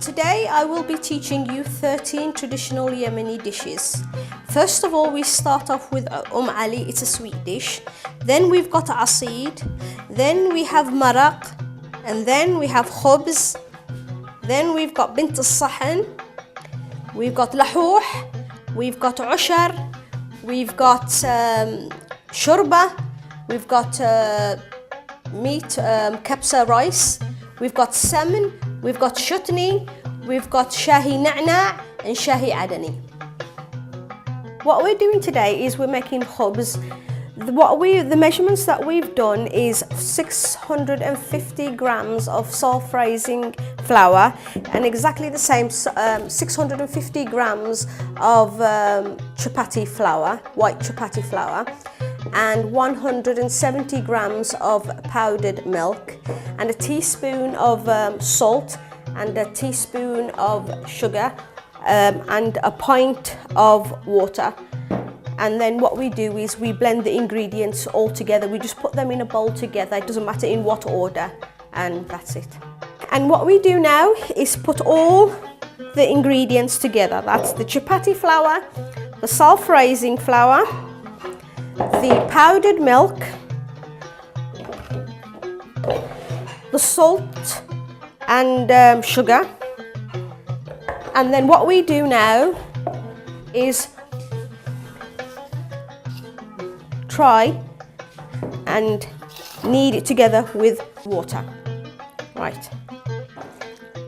Today I will be teaching you 13 traditional Yemeni dishes. First of all, we start off with Ali, it's a sweet dish. Then we've got asid, then we have maraq, and then we have khubz. Then we've got bint al-sahan, we've got lahouh, we've got ushar, we've got shurba, we've got meat, kapsa rice, we've got salmon, we've got chutney, we've got shahi na'na' and shahi adani. What we're doing today is we're making khubz. The measurements that we've done is 650 grams of self-raising flour and exactly the same 650 grams of chapati flour, white chapati flour, and 170 grams of powdered milk, and a teaspoon of salt, and a teaspoon of sugar, and a pint of water. And then what we do is we blend the ingredients all together. We just put them in a bowl together. It doesn't matter in what order, and that's it. And what we do now is put all the ingredients together. That's the chapati flour, the self-raising flour, the powdered milk, the salt and sugar. And then what we do now is try and knead it together with water. Right,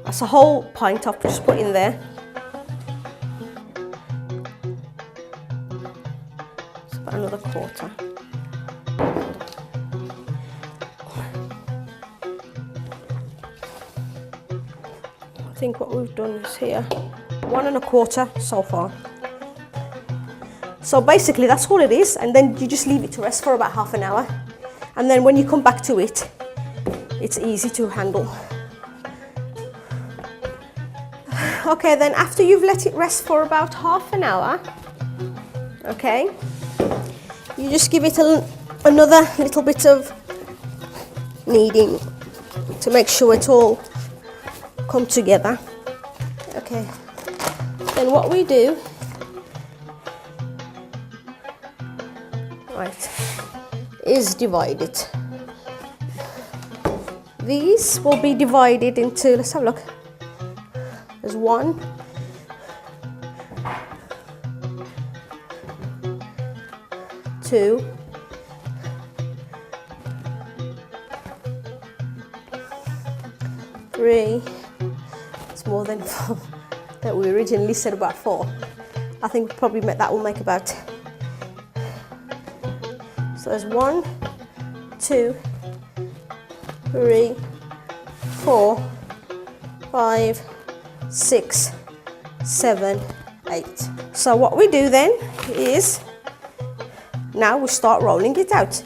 that's a whole pint I've just put in there. Let's put another quarter. I think what we've done is here 1 1/4 so far. So basically that's all it is, and then you just leave it to rest for about half an hour, and then when you come back to it, it's easy to handle. Okay, then after you've let it rest for about half an hour, okay, you just give it another little bit of kneading to make sure it all come together. Okay, then what we do, right, is divide it. These will be divided into, let's have a look. There's 1, 2, 3. It's more than 4 that we originally said about 4. I think probably that will make about. So there's 1, 2, 3, 4, 5, 6, 7, 8. So what we do then is now we start rolling it out.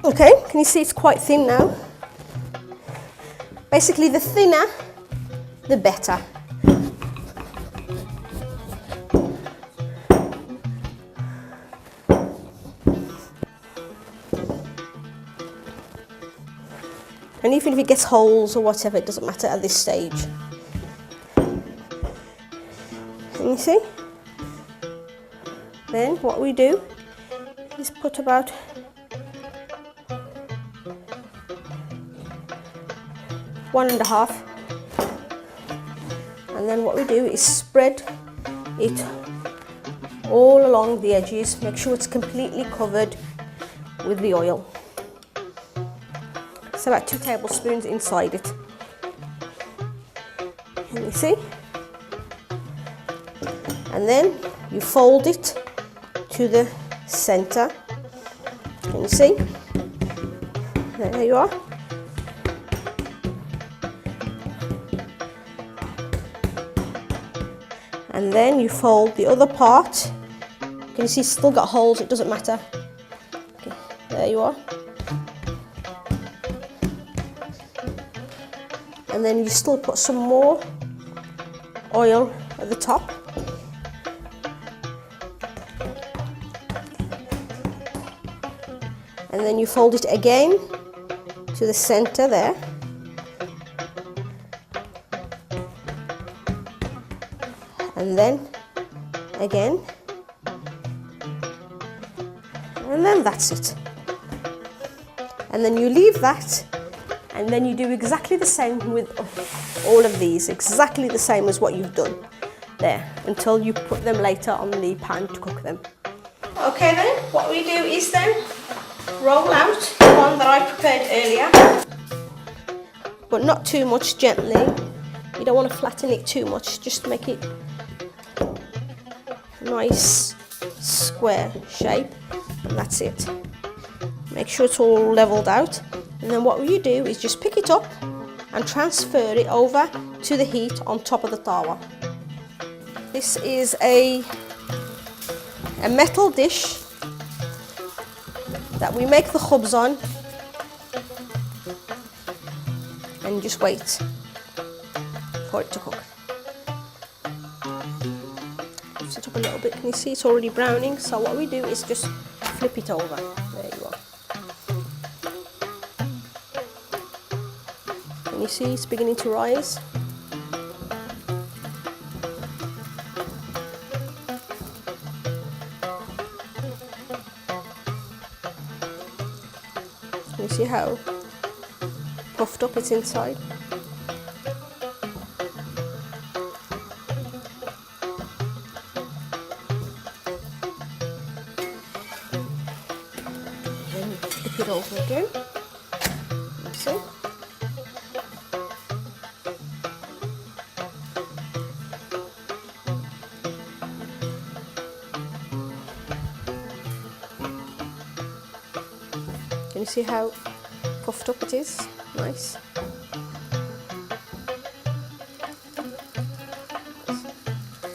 Okay, can you see it's quite thin now? Basically, the thinner, the better. And even if it gets holes or whatever, it doesn't matter at this stage. Can you see? Then what we do is put about one and a half, and then what we do is spread it all along the edges. Make sure it's completely covered with the oil. It's about 2 tablespoons inside it. Can you see? And then you fold it to the center. Can you see? There you are. And then you fold the other part. Can you see it's still got holes? It doesn't matter. Okay. There you are. And then you still put some more oil at the top. And then you fold it again to the center there. And then again. And then that's it. And then you leave that, and then you do exactly the same with all of these, exactly the same as what you've done there, until you put them later on the pan to cook them. Okay then, what we do is then roll out the one that I prepared earlier, but not too much, gently. You don't want to flatten it too much, just make it a nice square shape, and that's it. Make sure it's all leveled out, and then what you do is just pick it up and transfer it over to the heat on top of the tawa. This is a metal dish that we make the khubz on, and just wait for it to cook. Set up a little bit. Can you see it's already browning? So what we do is just flip it over. There you are. Can you see it's beginning to rise? Can you see how puffed up it's inside? Flip it over again. See? Can you see how puffed up it is? Nice.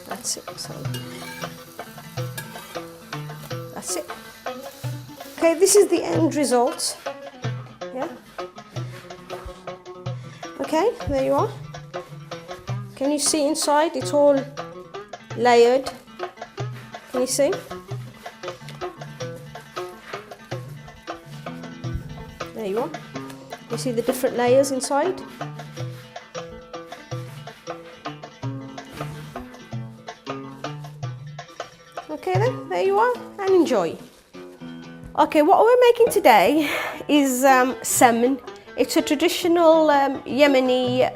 That's it. So that's it. Okay, this is the end result. Yeah. Okay, there you are. Can you see inside? It's all layered. Can you see? There you are. You see the different layers inside? Okay then, there you are, and enjoy. Okay, what we're making today is salmon. It's a traditional Yemeni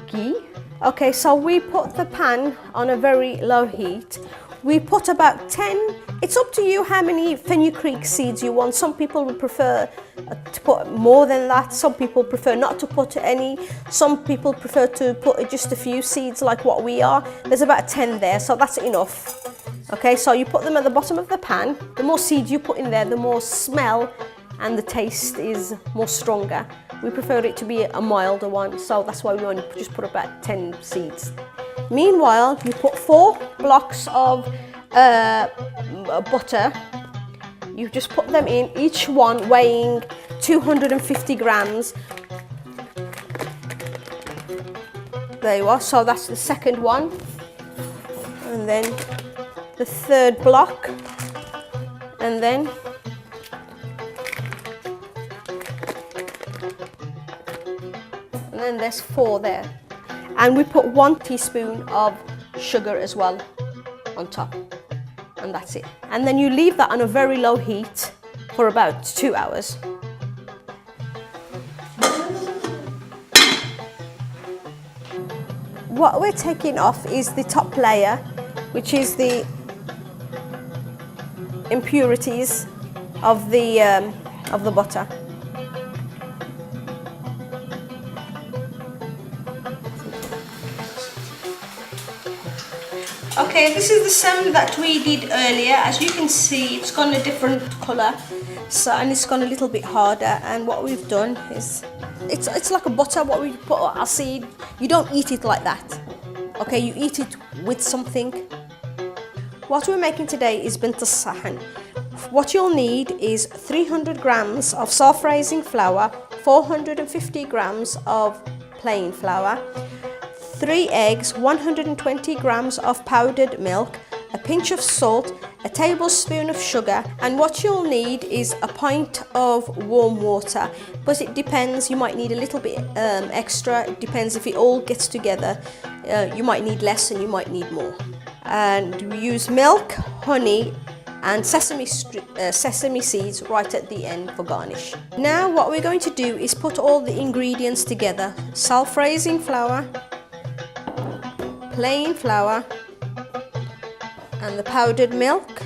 ghee. Okay, so we put the pan on a very low heat. We put about 10, it's up to you how many fenugreek seeds you want. Some people would prefer to put more than that. Some people prefer not to put any. Some people prefer to put just a few seeds like what we are. There's about 10 there, so that's enough. Okay, so you put them at the bottom of the pan. The more seeds you put in there, the more smell and the taste is more stronger. We prefer it to be a milder one, so that's why we only just put about 10 seeds. Meanwhile, you put 4 blocks of butter. You just put them in, each one weighing 250 grams. There you are, so that's the second one. And then the third block, and then there's 4 there. And we put 1 teaspoon of sugar as well on top, and that's it. And then you leave that on a very low heat for about 2 hours. What we're taking off is the top layer, which is the impurities of the butter. Okay, this is the salmon that we did earlier. As you can see, it's gone a different colour, so, and it's gone a little bit harder. And what we've done is, it's like a butter. What we put our seed, you don't eat it like that. Okay, you eat it with something. What we're making today is bint al-sahan. what you'll need is 300 grams of self-raising flour, 450 grams of plain flour, 3 eggs, 120 grams of powdered milk, a pinch of salt, a tablespoon of sugar, and what you'll need is a pint of warm water, but it depends, you might need a little bit extra. It depends if it all gets together, you might need less and you might need more. And we use milk, honey and sesame seeds right at the end for garnish. Now what we're going to do is put all the ingredients together: self-raising flour, plain flour and the powdered milk,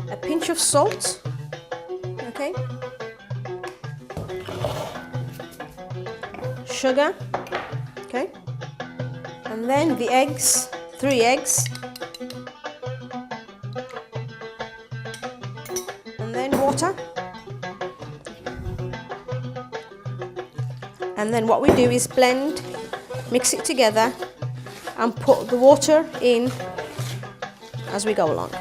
a pinch of salt, okay, sugar, okay, and then the eggs, 3 eggs, and then water. And then what we do is blend, mix it together and put the water in as we go along.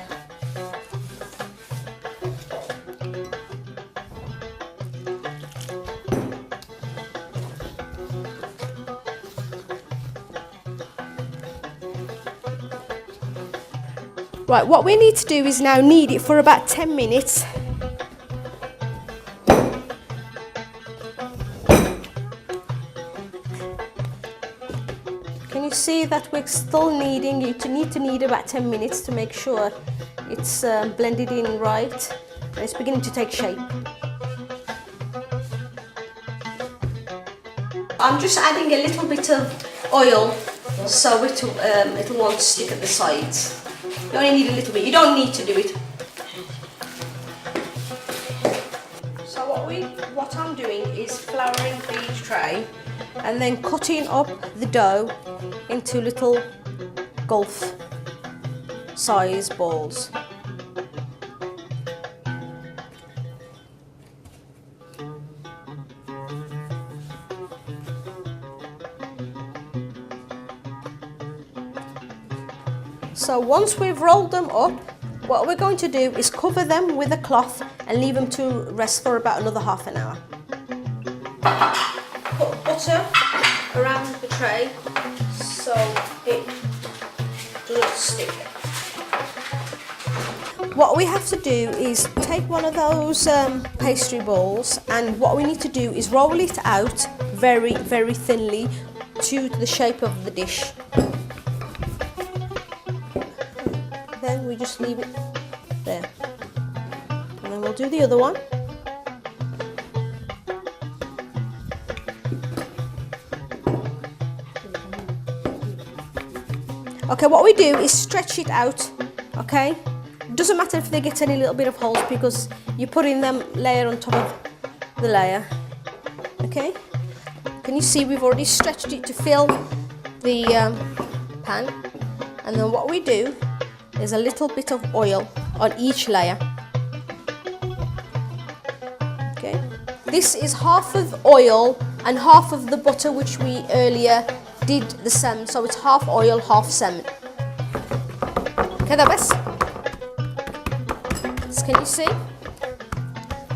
Right, what we need to do is now knead it for about 10 minutes. Can you see that we're still kneading? You need to knead about 10 minutes to make sure it's blended in right and it's beginning to take shape. I'm just adding a little bit of oil so it won't stick at the sides. You only need a little bit, you don't need to do it. So what I'm doing is flouring each tray and then cutting up the dough into little golf size balls. So once we've rolled them up, what we're going to do is cover them with a cloth and leave them to rest for about another half an hour. Put butter around the tray so it doesn't stick. What we have to do is take one of those pastry balls, and what we need to do is roll it out very, very thinly to the shape of the dish. Then we just leave it there, and then we'll do the other one. Okay, what we do is stretch it out, okay? It doesn't matter if they get any little bit of holes because you're putting them layer on top of the layer, okay? Can you see we've already stretched it to fill the pan? And then what we do is a little bit of oil on each layer, okay? This is half of oil and half of the butter which we earlier did the salmon, so it's half oil, half salmon. كذا بس. Can you see?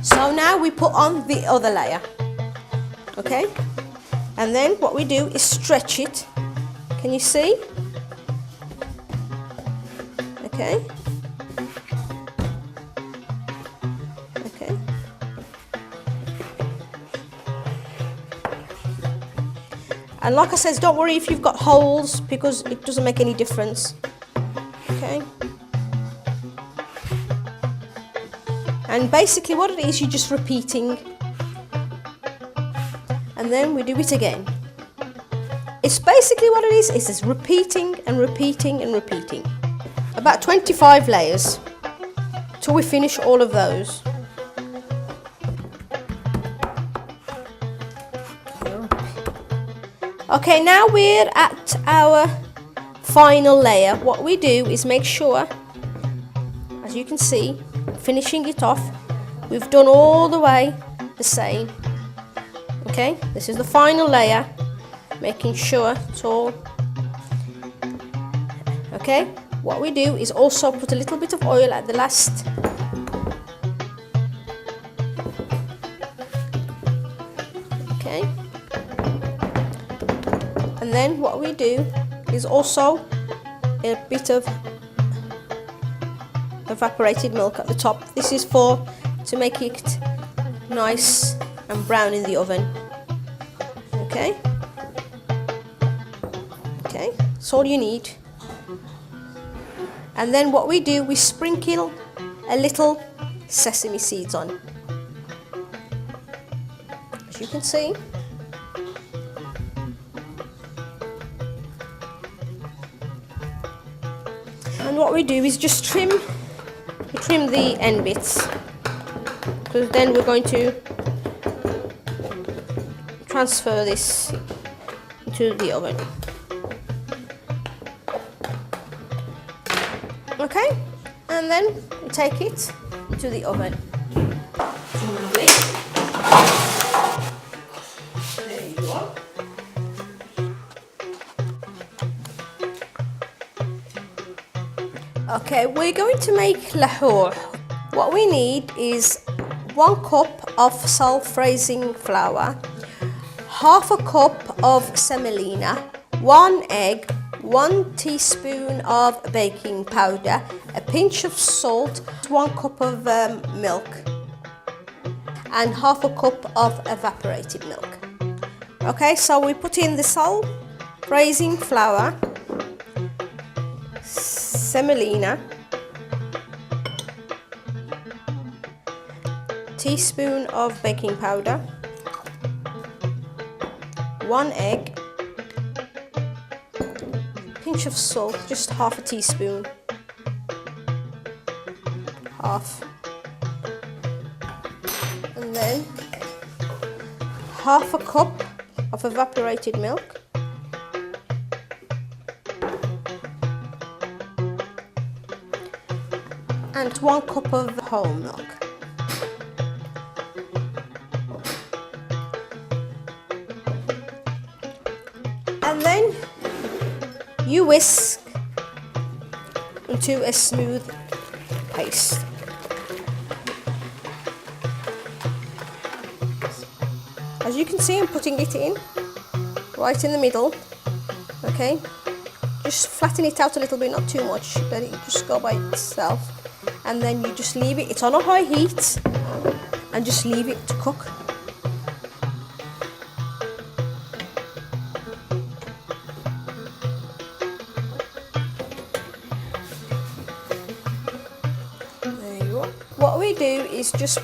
So now we put on the other layer, okay? And then what we do is stretch it. Can you see? Okay. Okay. And like I said, don't worry if you've got holes because it doesn't make any difference. Okay. And basically what it is, you're just repeating. And then we do it again. It's basically what it is, it's just repeating and repeating and repeating. About 25 layers till we finish all of those. Okay, now we're at our final layer. What we do is make sure, as you can see, finishing it off, we've done all the way the same. Okay, this is the final layer, making sure it's all okay. What we do is also put a little bit of oil at the last then what we do is also a bit of evaporated milk at the top. This is to make it nice and brown in the oven. Okay, that's all you need. And then what we do, we sprinkle a little sesame seeds on, as you can see. And what we do is just trim the end bits, because then we're going to transfer this into the oven. Okay, and then we take it to the oven. There you go. Okay, we're going to make lahore. What we need is 1 cup of self-raising flour, half a cup of semolina, 1 egg, 1 teaspoon of baking powder, a pinch of salt, 1 cup of milk, and half a cup of evaporated milk. Okay, so we put in the self-raising flour, semolina, teaspoon of baking powder, 1 egg, pinch of salt, just half a teaspoon, and then half a cup of evaporated milk, and 1 cup of whole milk. And then you whisk into a smooth paste. As you can see, I'm putting it in right in the middle. Okay, just flatten it out a little bit, not too much, let it just go by itself. And then you just leave it, it's on a high heat, and just leave it to cook. There you go. What we do is just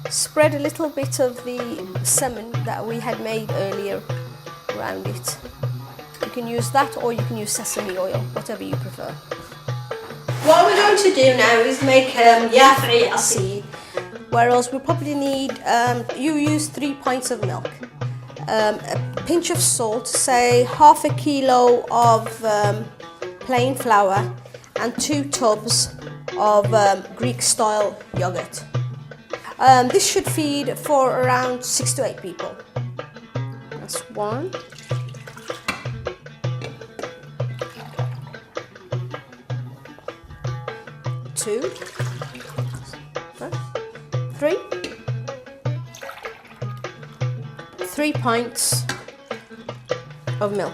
spread a little bit of the salmon that we had made earlier around it. You can use that, or you can use sesame oil, whatever you prefer. What we're going to do now is make yafri asid, whereas we probably need, you use 3 pints of milk, a pinch of salt, say half a kilo of plain flour, and 2 tubs of Greek style yogurt. This should feed for around 6 to 8 people. That's 1. 2, 3, 3 pints of milk.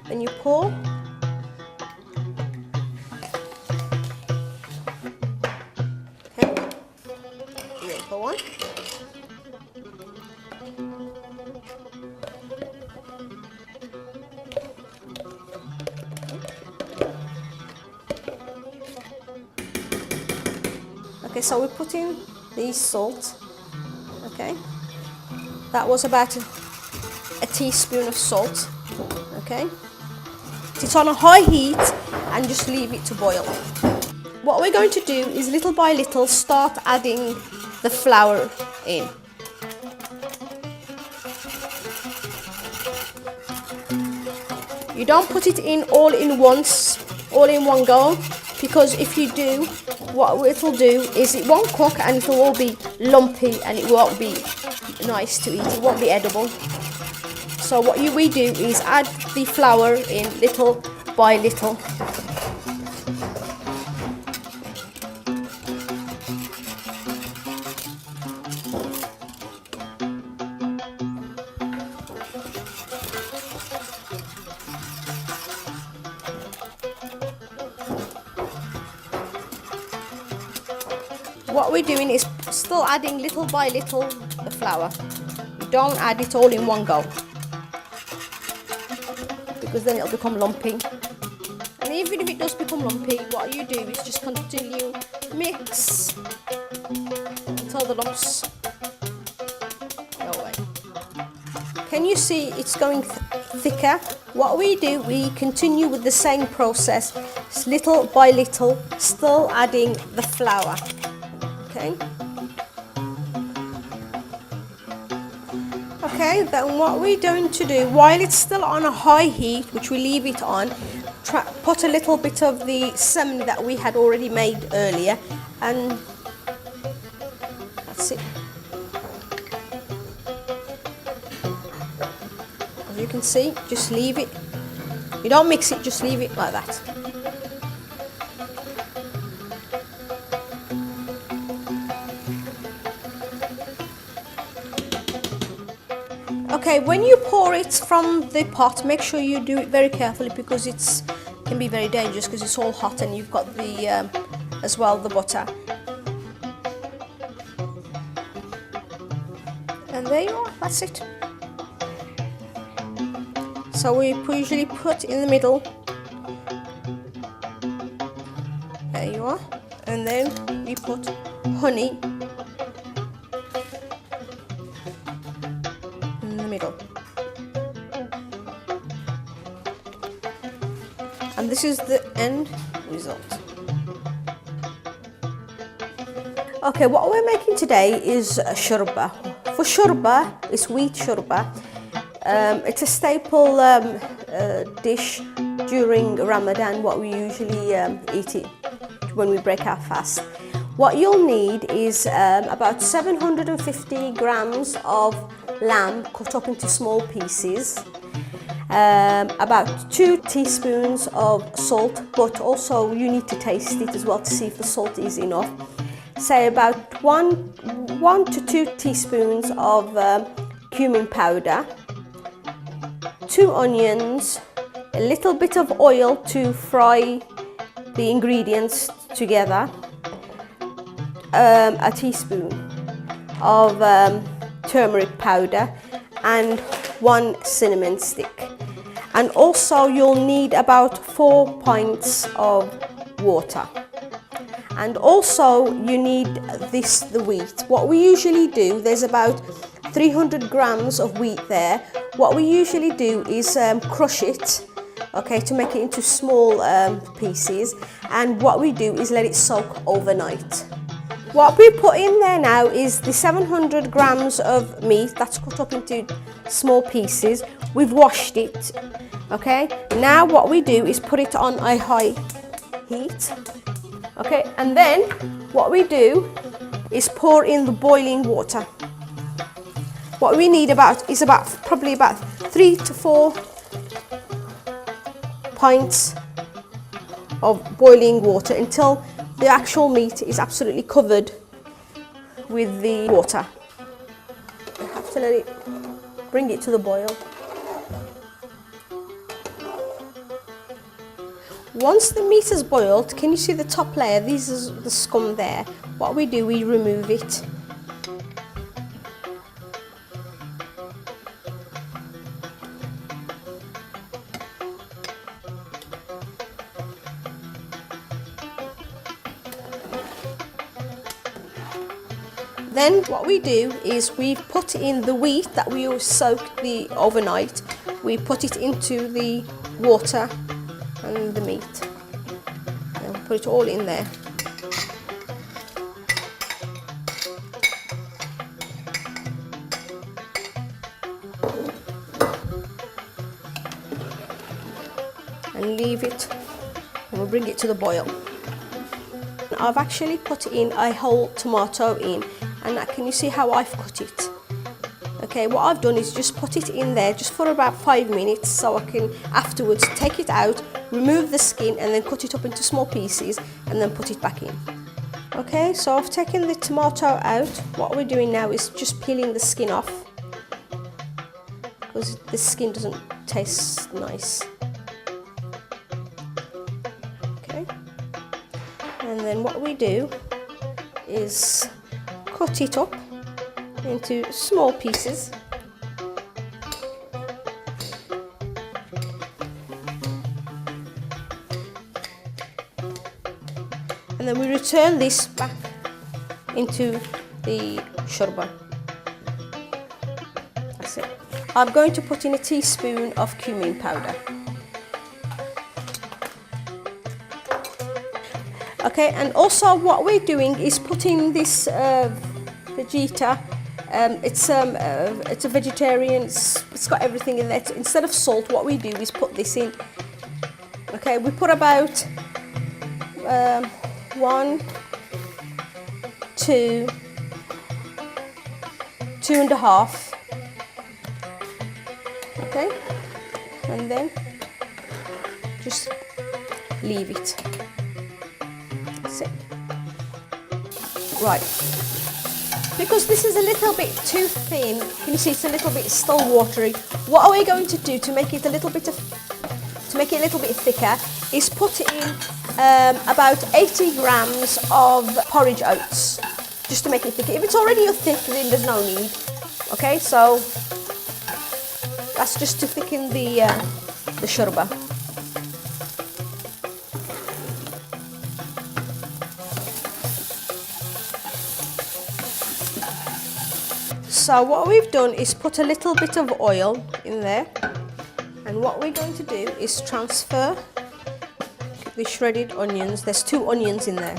Then you pour. Okay, milk for 1. Okay, so we put in the salt. Okay, that was about a teaspoon of salt. Okay, it's on a high heat and just leave it to boil. What we're going to do is little by little start adding the flour in. You don't put it in all in one go, because if you do, what it will do is it won't cook and it will all be lumpy and it won't be nice to eat, it won't be edible. So what we do is add the flour in little by little. what we're doing is still adding little by little the flour. You don't add it all in one go, because then it'll become lumpy. And even if it does become lumpy, what you do is just continue mix until the lumps go away. Can you see it's going thicker? What we do, we continue with the same process, little by little, still adding the flour. Okay. Okay, then what we're going to do, while it's still on a high heat, which we leave it on, put a little bit of the semolina that we had already made earlier, and that's it. As you can see, just leave it. You don't mix it, just leave it like that. Okay, when you pour it from the pot, make sure you do it very carefully, because it can be very dangerous because it's all hot and you've got the as well the butter. And there you are, that's it. So we usually put in the middle. There you are. And then we put honey in the middle. And this is the end result. Okay, what we're making today is shurba. For shurba, it's wheat shurba. It's a staple dish during Ramadan, what we usually eat it when we break our fast. What you'll need is about 750 grams of lamb cut up into small pieces, about 2 teaspoons of salt, but also you need to taste it as well to see if the salt is enough. Say about 1 to 2 teaspoons of cumin powder, 2 onions, a little bit of oil to fry the ingredients together, a teaspoon of turmeric powder, and 1 cinnamon stick. And also you'll need about 4 pints of water. And also you need the wheat. What we usually do, there's about 300 grams of wheat there. What we usually do is crush it, okay, to make it into small pieces. And what we do is let it soak overnight. What we put in there now is the 700 grams of meat that's cut up into small pieces. We've washed it, okay. Now what we do is put it on a high heat, okay, and then what we do is pour in the boiling water. What we need is probably about 3 to 4 pints of boiling water until the actual meat is absolutely covered with the water. You have to bring it to the boil. Once the meat is boiled, can you see the top layer? This is the scum there. What we do, we remove it. Then what we do is we put in the wheat that we soaked overnight. We put it into the water and the meat. And put it all in there. And leave it, and we'll bring it to the boil. I've actually put in a whole tomato in, and can you see how I've cut it? Okay, what I've done is just put it in there just for about 5 minutes, so I can afterwards take it out, remove the skin, and then cut it up into small pieces and then put it back in. Okay, so I've taken the tomato out. What we're doing now is just peeling the skin off, because the skin doesn't taste nice. Okay, and then what we do is cut it up into small pieces. And then we return this back into the shorba. That's it. I'm going to put in a teaspoon of cumin powder. Okay, and also what we're doing is putting this vegeta. It's a vegetarian. It's got everything in there. Instead of salt, what we do is put this in. Okay, we put about 1, 2, 2.5. Okay, and then just leave it. That's it. Right. Because this is a little bit too thin, can you see it's a little bit still watery. What are we going to do to make it a little bit thicker is put in about 80 grams of porridge oats, just to make it thicker. If it's already thick, then there's no need. Okay, so that's just to thicken the shorba. So what we've done is put a little bit of oil in there, and what we're going to do is transfer the shredded onions. There's 2 onions in there,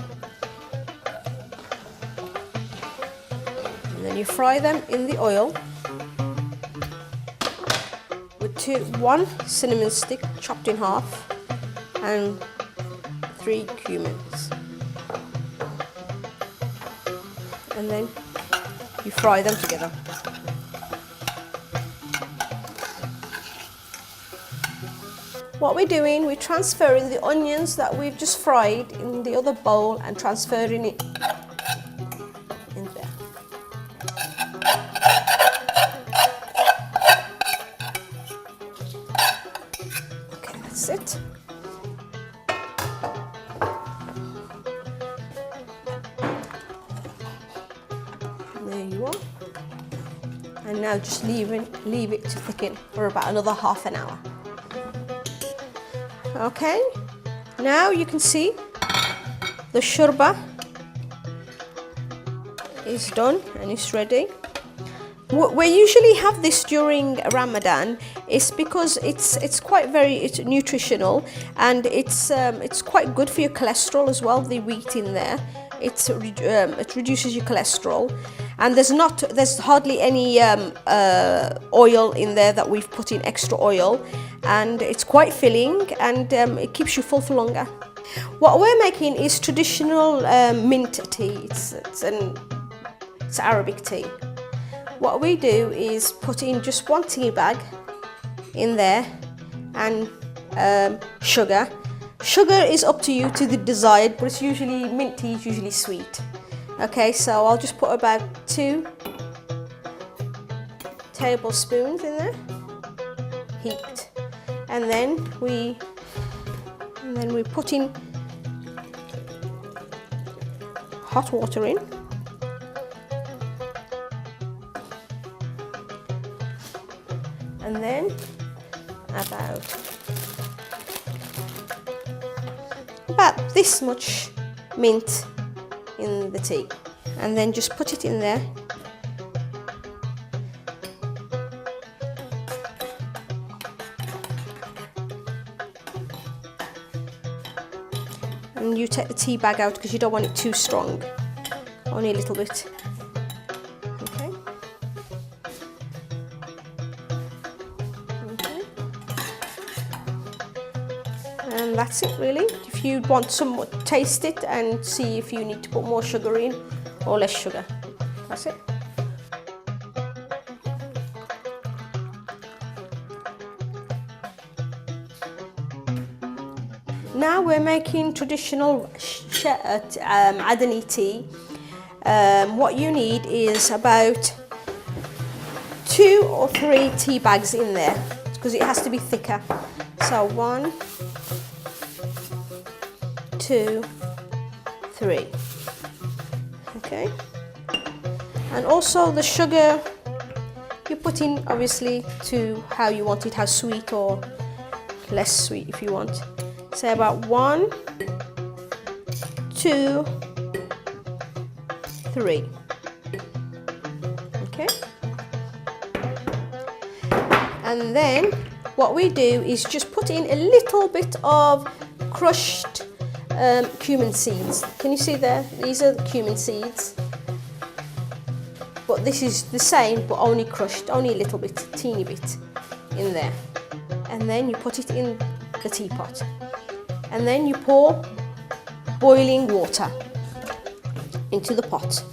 and then you fry them in the oil with 1 cinnamon stick chopped in half and 3 cumins, and then you fry them together. What we're doing, we're transferring the onions that we've just fried in the other bowl and transferring it in there. Okay, that's it. There you are. And now just leave it to thicken for about another half an hour. Okay, now you can see the shorba is done and it's ready. We usually have this during Ramadan. It's because it's quite it's nutritional, and it's quite good for your cholesterol as well. The wheat in there, it reduces your cholesterol, and there's hardly any oil in there that we've put in extra oil, and it's quite filling, and it keeps you full for longer. What we're making is traditional mint tea. It's Arabic tea. What we do is put in just 1 tea bag in there, and sugar. Sugar is up to you to the desired, but it's usually, mint tea is usually sweet. Okay, so I'll just put about 2 tablespoons in there, heaped, and then we put in hot water in. And then about this much mint in the tea, and then just put it in there. And you take the tea bag out because you don't want it too strong, only a little bit. And that's it really. If you want some more, taste it and see if you need to put more sugar in or less sugar. That's it. Now we're making traditional Adani tea. What you need is about 2 or 3 tea bags in there, because it has to be thicker. So 1, 2, 3. Okay. And also the sugar, you put in obviously to how you want it, how sweet or less sweet if you want. Say about 1, 2, 3. Okay. And then what we do is just put in a little bit of crushed cumin seeds. Can you see there? These are cumin seeds. But this is the same, but only crushed, only a little bit, teeny bit in there. And then you put it in the teapot. And then you pour boiling water into the pot.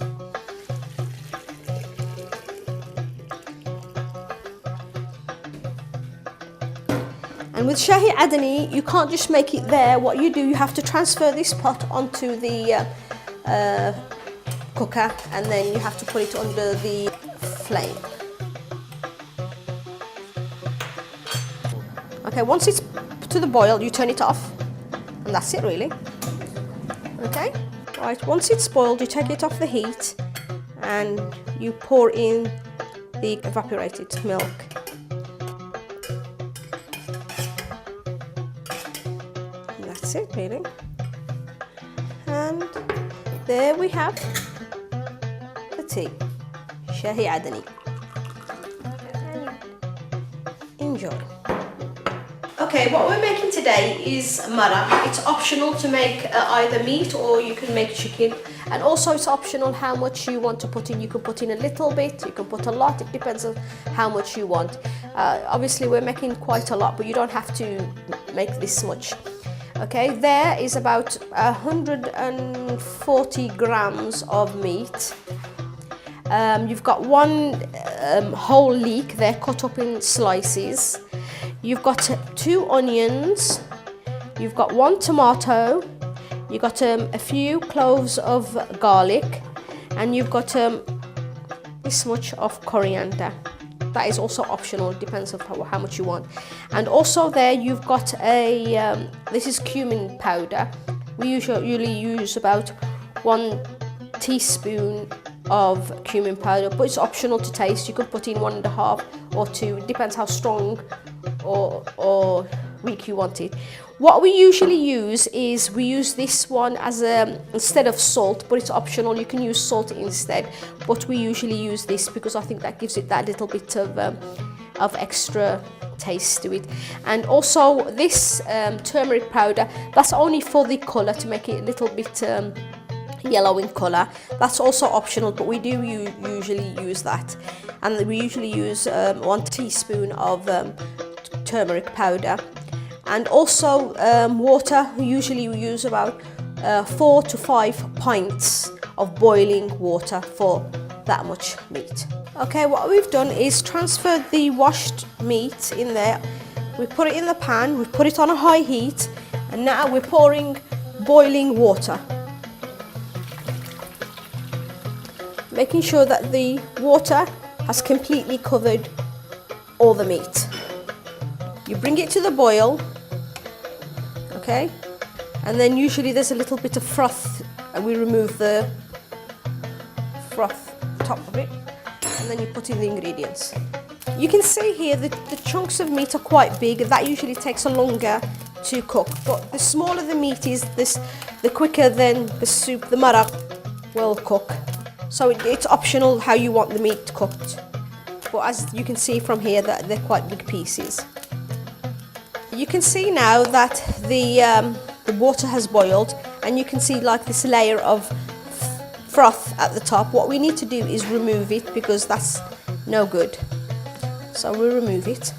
And with Shahi Adani, you can't just make it there. What you do, you have to transfer this pot onto the cooker, and then you have to put it under the flame. Okay, once it's to the boil, you turn it off, and that's it really. Okay, right, once it's boiled, you take it off the heat and you pour in the evaporated milk. And that's it really. And there we have the tea, Shahi Adani. Enjoy. Okay, what we're making today is maraq. It's optional to make either meat or you can make chicken, and also it's optional how much you want to put in. You can put in a little bit, you can put a lot, it depends on how much you want. Obviously we're making quite a lot, but you don't have to make this much. Okay, there is about 140 grams of meat. You've got one whole leek there cut up in slices. You've got 2 onions, you've got 1 tomato, you've got a few cloves of garlic, and you've got this much of coriander. That is also optional, it depends on how much you want. And also there you've got a, this is cumin powder. We usually use about 1 teaspoon of cumin powder, but it's optional to taste. You could put in 1.5 or 2, it depends how strong or weak you want it. What we usually use is we use this one as instead of salt, but it's optional. You can use salt instead, but we usually use this because I think that gives it that little bit of extra taste to it. And also this turmeric powder, that's only for the colour, to make it a little bit yellow in colour. That's also optional, but we do usually use that. And we usually use 1 teaspoon of turmeric powder. And also water, we usually use about 4 to 5 pints of boiling water for that much meat. Okay, what we've done is transferred the washed meat in there. We put it in the pan, we put it on a high heat, and now we're pouring boiling water. Making sure that the water has completely covered all the meat. You bring it to the boil, okay, and then usually there's a little bit of froth, and we remove the froth top of it, and then you put in the ingredients. You can see here that the chunks of meat are quite big, and that usually takes longer to cook, but the smaller the meat is, the quicker then the soup, the maraq, will cook. So it's optional how you want the meat cooked, but as you can see from here that they're quite big pieces. You can see now that the water has boiled, and you can see like this layer of froth at the top. What we need to do is remove it because that's no good. So we'll remove it.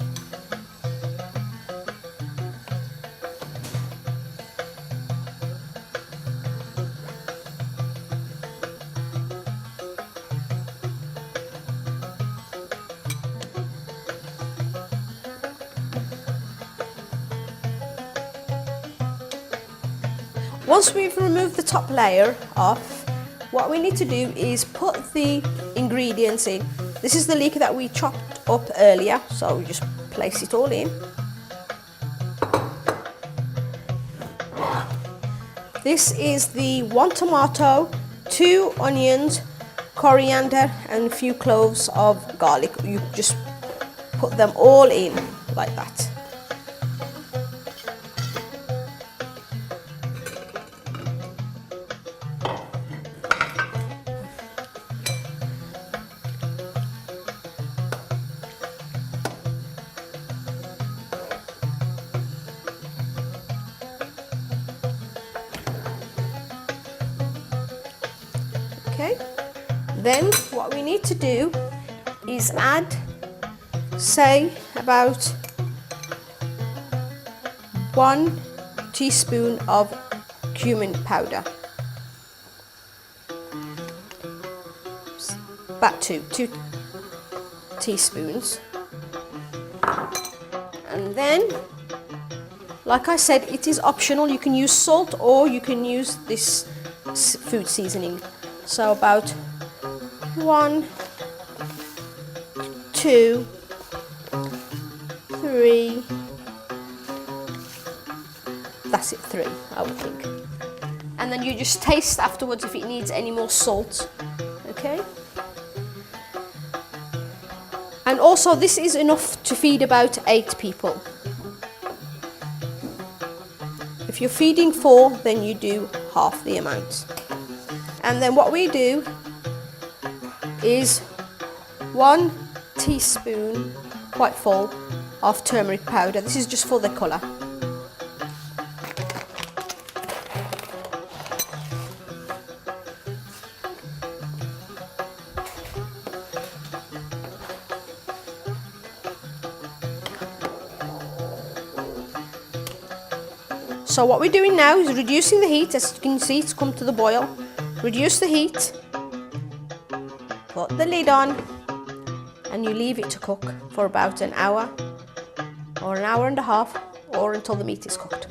Once we've removed the top layer off, what we need to do is put the ingredients in. This is the leek that we chopped up earlier, so we just place it all in. This is the 1 tomato, 2 onions, coriander, and a few cloves of garlic. You just put them all in like that. Okay, then what we need to do is add, say, about 1 teaspoon of cumin powder. About two teaspoons. And then, like I said, it is optional. You can use salt or you can use this food seasoning. So about 1, 2, 3, that's it, 3, I would think. And then you just taste afterwards if it needs any more salt, okay? And also this is enough to feed about 8 people. If you're feeding 4, then you do half the amount. And then what we do is 1 teaspoon, quite full, of turmeric powder. This is just for the colour. So what we're doing now is reducing the heat. As you can see, it's come to the boil. Reduce the heat, put the lid on, and you leave it to cook for about an hour or an hour and a half, or until the meat is cooked.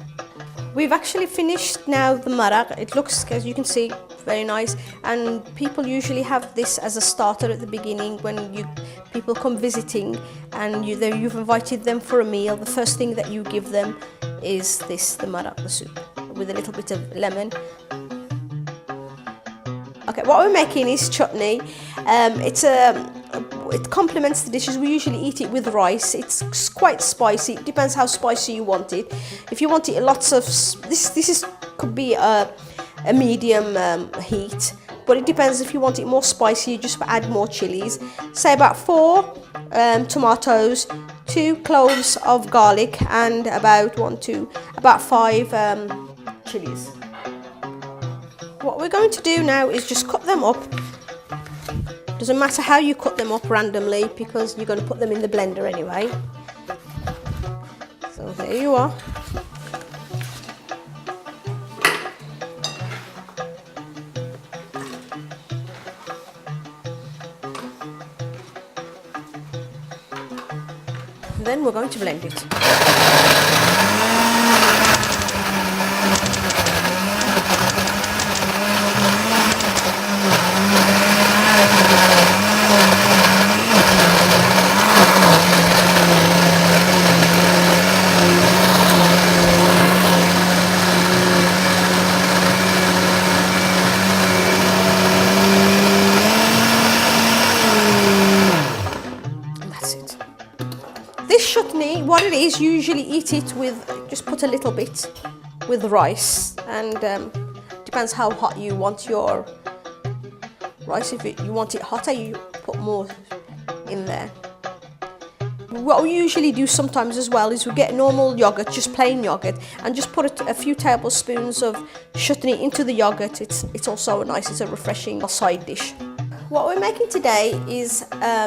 We've actually finished now the maraq. It looks, as you can see, very nice, and people usually have this as a starter at the beginning when people come visiting and you've invited them for a meal. The first thing that you give them is this, the maraq, the soup, with a little bit of lemon. Okay, what we're making is chutney. It complements the dishes. We usually eat it with rice. It's quite spicy. It depends how spicy you want it. If you want it lots of could be a medium heat, but it depends. If you want it more spicy, you just add more chilies. Say about 4 tomatoes, 2 cloves of garlic, and about 5 chilies. What we're going to do now is just cut them up. Doesn't matter how you cut them up randomly, because you're going to put them in the blender anyway. So there you are. Then we're going to blend it. This chutney, what it is, you usually eat it with, just put a little bit with rice, and depends how hot you want your rice. If you want it hotter, you put more in there. What we usually do sometimes as well is we get normal yogurt, just plain yogurt, and just put a few tablespoons of chutney into the yogurt. It's also nice, it's a refreshing side dish. What we're making today is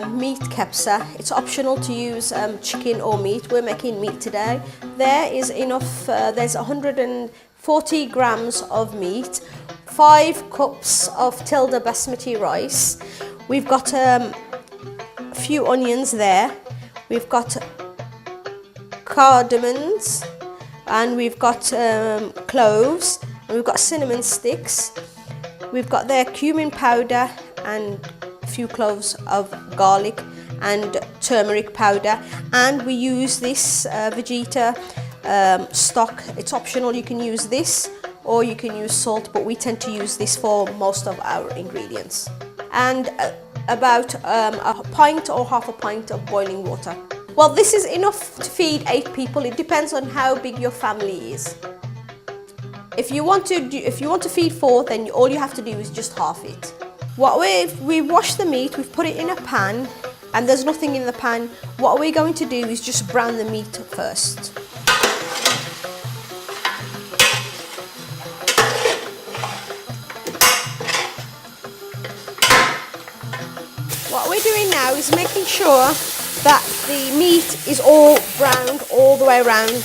meat kebsa. It's optional to use chicken or meat. We're making meat today. There is enough, there's 140 grams of meat, 5 cups of tilda basmati rice. We've got a few onions there. We've got cardamoms, and we've got cloves, and we've got cinnamon sticks. We've got their cumin powder and a few cloves of garlic and turmeric powder, and we use this Vegeta stock. It's optional. You can use this or you can use salt, but we tend to use this for most of our ingredients. And about a pint or half a pint of boiling water. Well, this is enough to feed 8 people. It depends on how big your family is. If you want to feed 4, then all you have to do is just half it. We've washed the meat, we've put it in a pan, and there's nothing in the pan. What we're going to do is just brown the meat first. What we're doing now is making sure that the meat is all browned all the way around.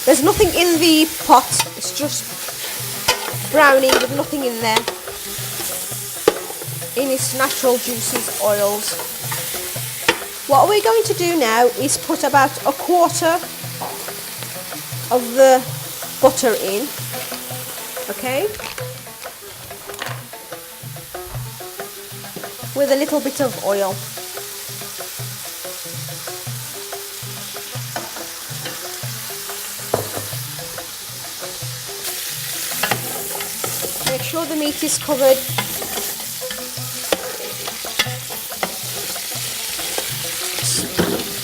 There's nothing in the pot, it's just browning with nothing in there, in its natural juices, oils. What we're going to do now is put about a quarter of the butter in, okay, with a little bit of oil. Make sure the meat is covered.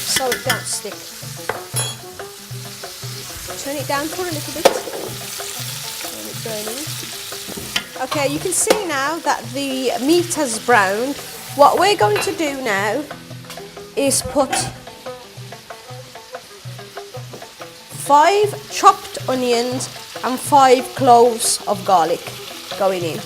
So it don't stick. Turn it down for a little bit. Turn it burning. Okay, you can see now that the meat has browned. What we're going to do now is put 5 chopped onions and 5 cloves of garlic going in.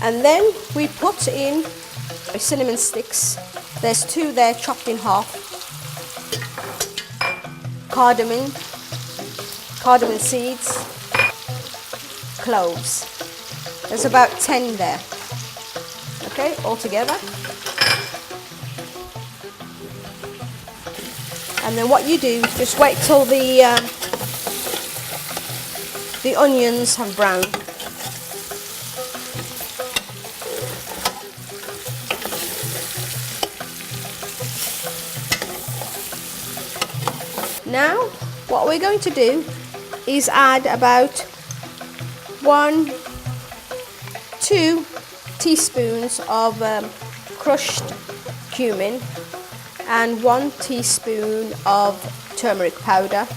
And then we put in cinnamon sticks. There's 2 there chopped in half. Cardamom seeds, cloves. There's about 10 there. Okay, all together. And then what you do is just wait till the onions have browned. Now, what we're going to do is add about 1-2 teaspoons of crushed cumin and 1 teaspoon of turmeric powder,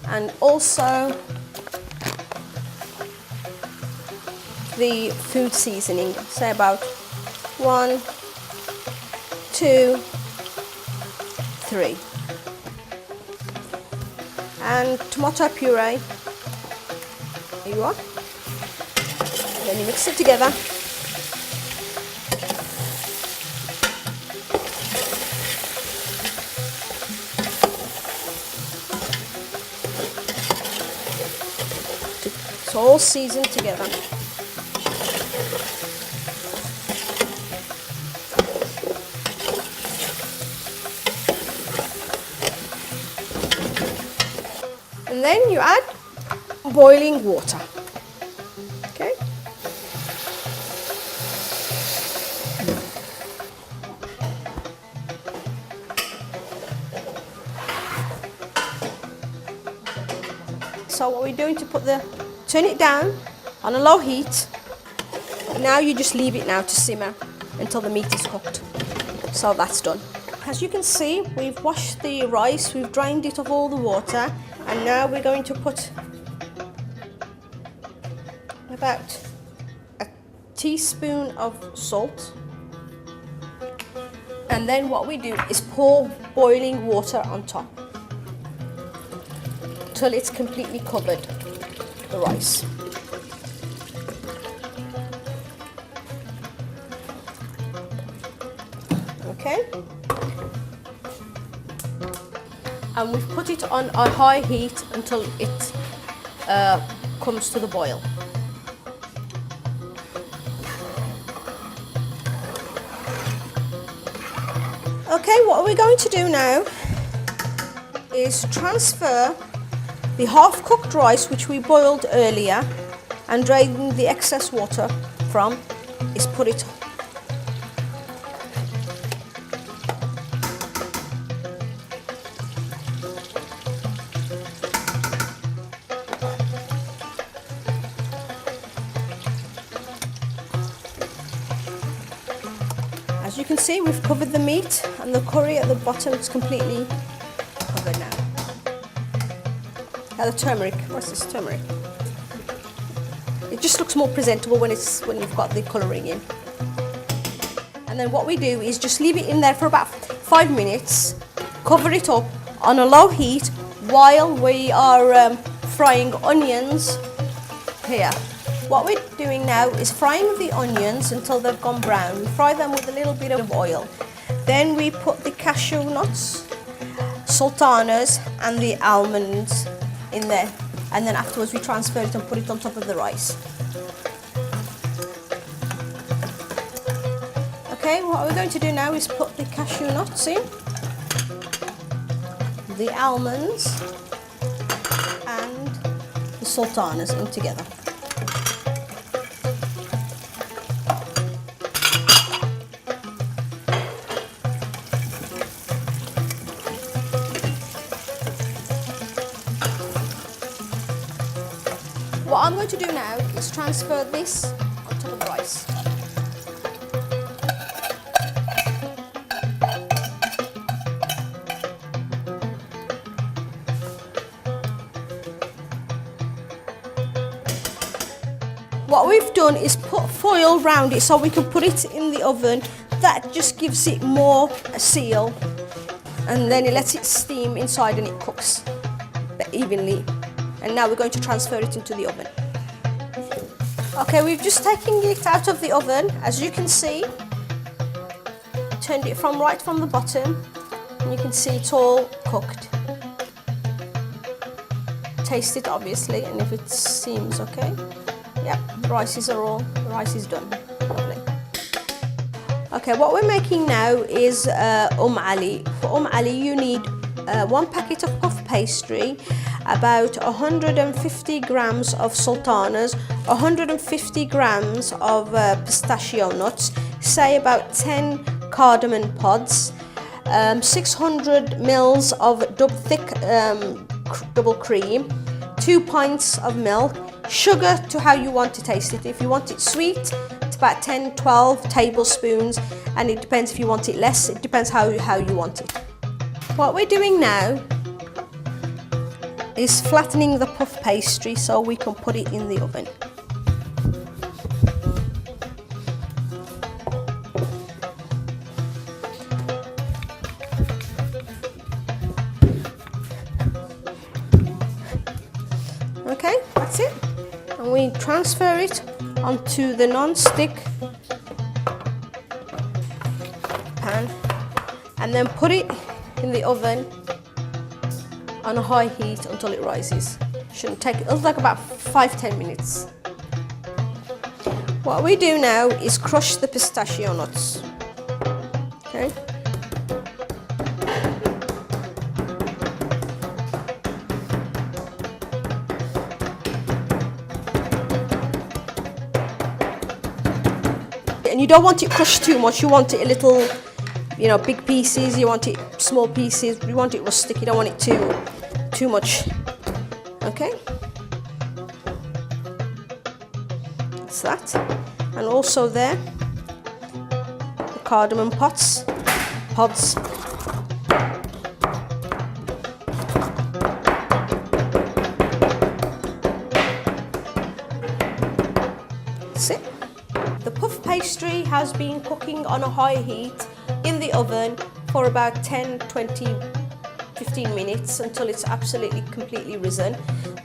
and also the food seasoning, say about 1, 2, 3, and tomato puree. Here you are. Then you mix it together. It's all seasoned together. And then you add boiling water. Okay. So what we're doing to turn it down on a low heat. Now you just leave it now to simmer until the meat is cooked. So that's done. As you can see, we've washed the rice, we've drained it of all the water, and now we're going to put about a teaspoon of salt. And then what we do is pour boiling water on top till it's completely covered the rice. Okay. And we've put it on a high heat until it comes to the boil. Okay, what we're going to do now is transfer the half-cooked rice which we boiled earlier and drain the excess water from, is put it. As you can see, we've covered the meat and the curry at the bottom. It's completely covered now. Now the turmeric. What's this turmeric? It just looks more presentable when you've got the colouring in. And then what we do is just leave it in there for about 5 minutes. Cover it up on a low heat while we are frying onions here. What we're doing now is frying the onions until they've gone brown. We fry them with a little bit of oil. Then we put the cashew nuts, sultanas and the almonds in there. And then afterwards we transfer it and put it on top of the rice. Okay, what we're going to do now is put the cashew nuts in, the almonds and the sultanas in together. What I'm going to do now is transfer this on top of the rice. What we've done is put foil around it so we can put it in the oven. That just gives it more a seal, and then it lets it steam inside and it cooks evenly. And now we're going to transfer it into the oven. Okay, we've just taken it out of the oven. As you can see, turned it right from the bottom, and you can see it's all cooked. Taste it obviously, and if it seems okay, yep, the rice is done. Lovely. Okay, what we're making now is Ali. For Ali, you need 1 packet of puff pastry, about 150 grams of sultanas, 150 grams of pistachio nuts, say about 10 cardamom pods, 600 mils of thick double cream, 2 pints of milk, sugar to how you want to taste it. If you want it sweet, it's about 10-12 tablespoons, and it depends if you want it less. It depends how you want it. What we're doing now is flattening the puff pastry so we can put it in the oven. Okay, that's it. And we transfer it onto the non-stick pan and then put it in the oven on a high heat until it rises. It'll take about 5-10 minutes. What we do now is crush the pistachio nuts. Okay. And you don't want it crushed too much. You want it a little, big pieces. You want it small pieces. You want it rustic. You don't want it too much. Okay. That's that. And also there, the cardamom pods. That's it. The puff pastry has been cooking on a high heat in the oven for about 10, 20, 15 minutes until it's absolutely completely risen.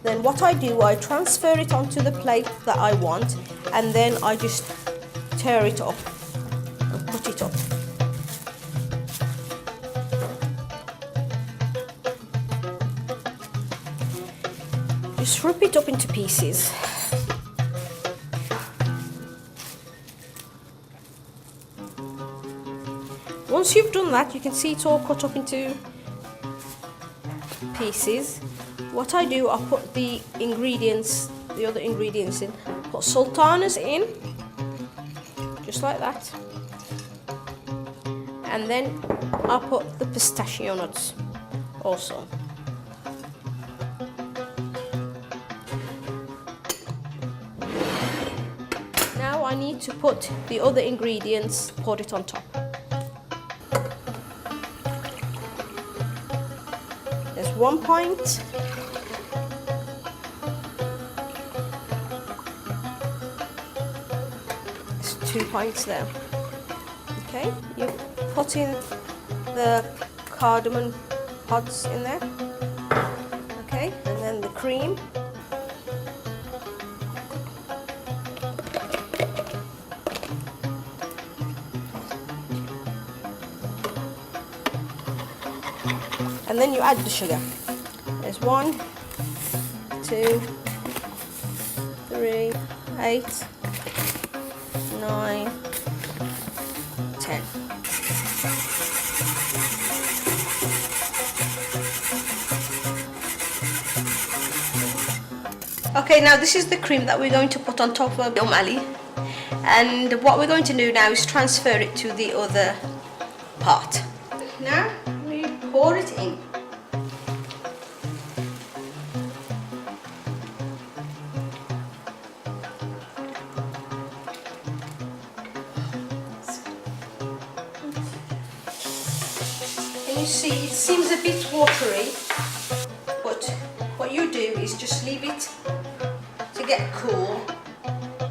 Then what I do, I transfer it onto the plate that I want, and then I just tear it up and put it up. Just rip it up into pieces. once you've done that, you can see it's all cut up into pieces. What I do, I put the ingredients, the other ingredients in. Put sultanas in, just like that. And then I put the pistachio nuts also. Now I need to put the other ingredients, pour it on top. There's 1 pint. There's 2 pints there. Okay, you put in the cardamom pods in there. Okay, and then the cream. And then you add the sugar. There's 1, 2, 3, 8, 9, 10. Okay, now this is the cream that we're going to put on top of Ali. And what we're going to do now is transfer it to the other part. Now we pour it in. And you see, it seems a bit watery, but what you do is just leave it to get cool,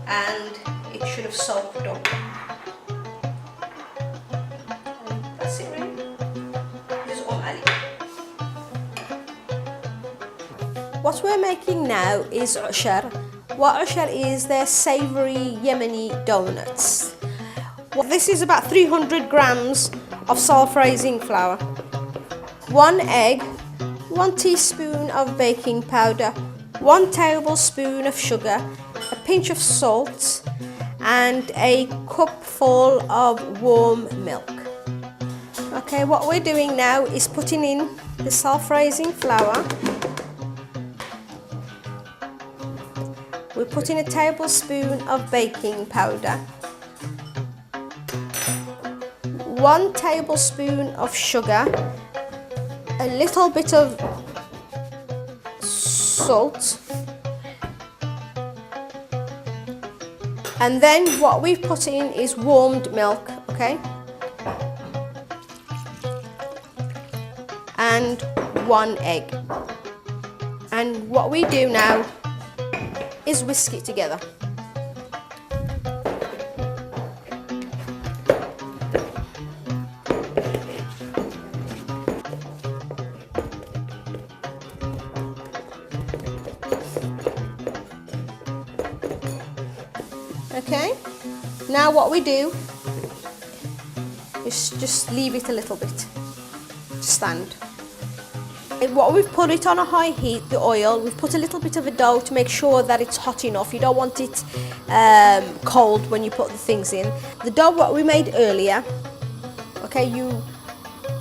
and it should have soaked up. And that's it really. This is Ali. What we're making now is ushar. What ushar is, they're savoury Yemeni donuts. This is about 300 grams of self-raising flour, 1 egg, 1 teaspoon of baking powder, 1 tablespoon of sugar, a pinch of salt, and a cupful of warm milk. Okay, what we're doing now is putting in the self-raising flour. We're putting a tablespoon of baking powder, 1 tablespoon of sugar, a little bit of salt, and then what we've put in is warmed milk, okay, and 1 egg. And what we do now is whisk it together. Okay, now what we do is just leave it a little bit to stand. And what we've put it on a high heat, the oil, we've put a little bit of a dough to make sure that it's hot enough. You don't want it cold when you put the things in. The dough what we made earlier, okay, you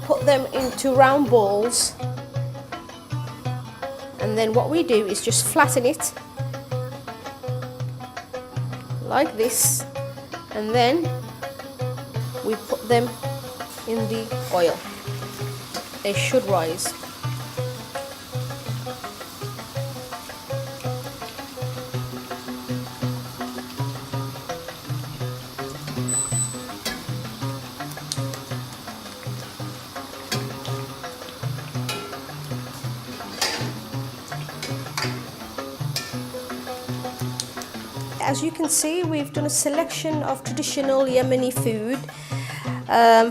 put them into round balls, and then what we do is just flatten it like this, and then we put them in the oil. They should rise. As you can see, we've done a selection of traditional Yemeni food.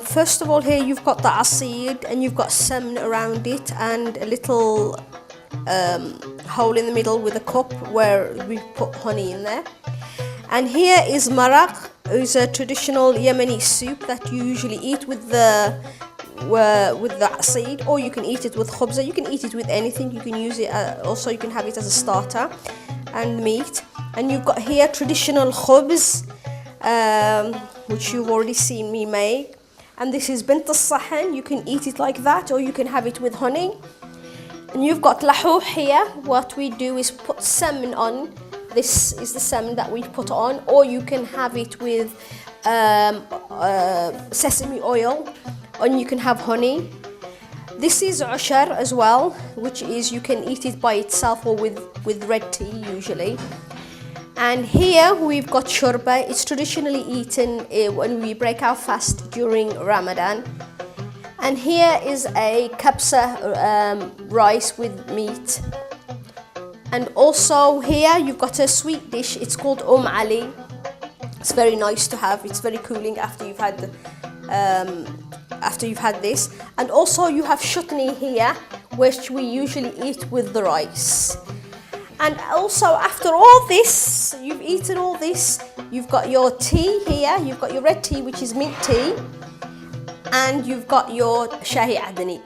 First of all, here you've got the asid, and you've got salmon around it, and a little hole in the middle with a cup where we put honey in there. And here is maraq, is a traditional Yemeni soup that you usually eat with the asid, or you can eat it with khubza. You can eat it with anything. You can use it also, you can have it as a starter and meat. And you've got here traditional khubz, which you've already seen me make, And this is bint al-sahan. You can eat it like that, or you can have it with honey. And you've got lahouh here. What we do is put salmon on. This is the salmon that we put on, or you can have it with sesame oil, and you can have honey. This is ushar as well, which is you can eat it by itself or with red tea usually. And here we've got shorba. It's traditionally eaten when we break our fast during Ramadan. And here is a kabsa rice with meat. And also here you've got a sweet dish. It's called Ali. It's very nice to have. It's very cooling after you've had this. And also you have chutney here, which we usually eat with the rice. And also after all this, you've eaten all this, you've got your tea here. You've got your red tea, which is mint tea, and you've got your shahi adani.